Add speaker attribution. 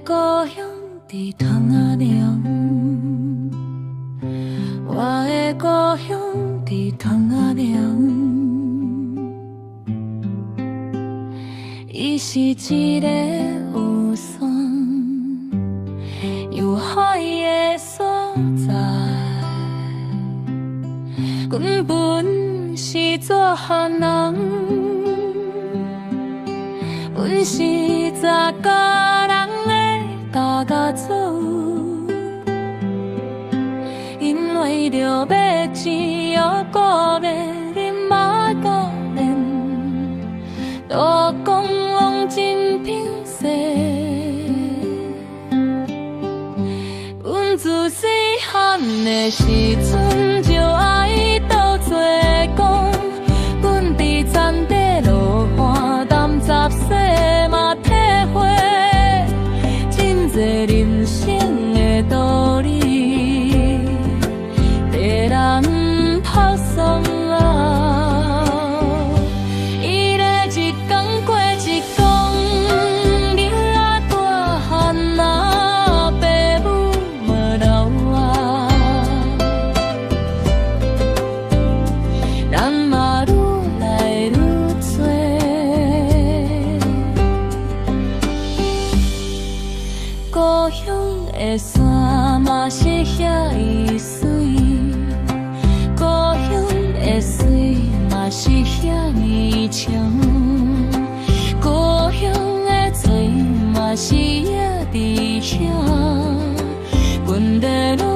Speaker 1: 故乡伫窗仔凉，我的故乡伫窗仔凉。伊是一个有山有海的所在，原本是做汉人，阮是十个人的大家族，因为着要钱又顾要啉嘛顾练，都讲往真平势。阮自细汉的时阵就爱倒做讲，阮伫田地路看淡杂世嘛体会真侪人生的道理，地人拍送啊，伊咧一天过一天，日仔大汉啊，爸母无老啊，人嘛愈来愈多，故乡的山嘛是遐伊水，故乡的水嘛是遐尼长，故乡的水嘛是遐伫遐，阮在路。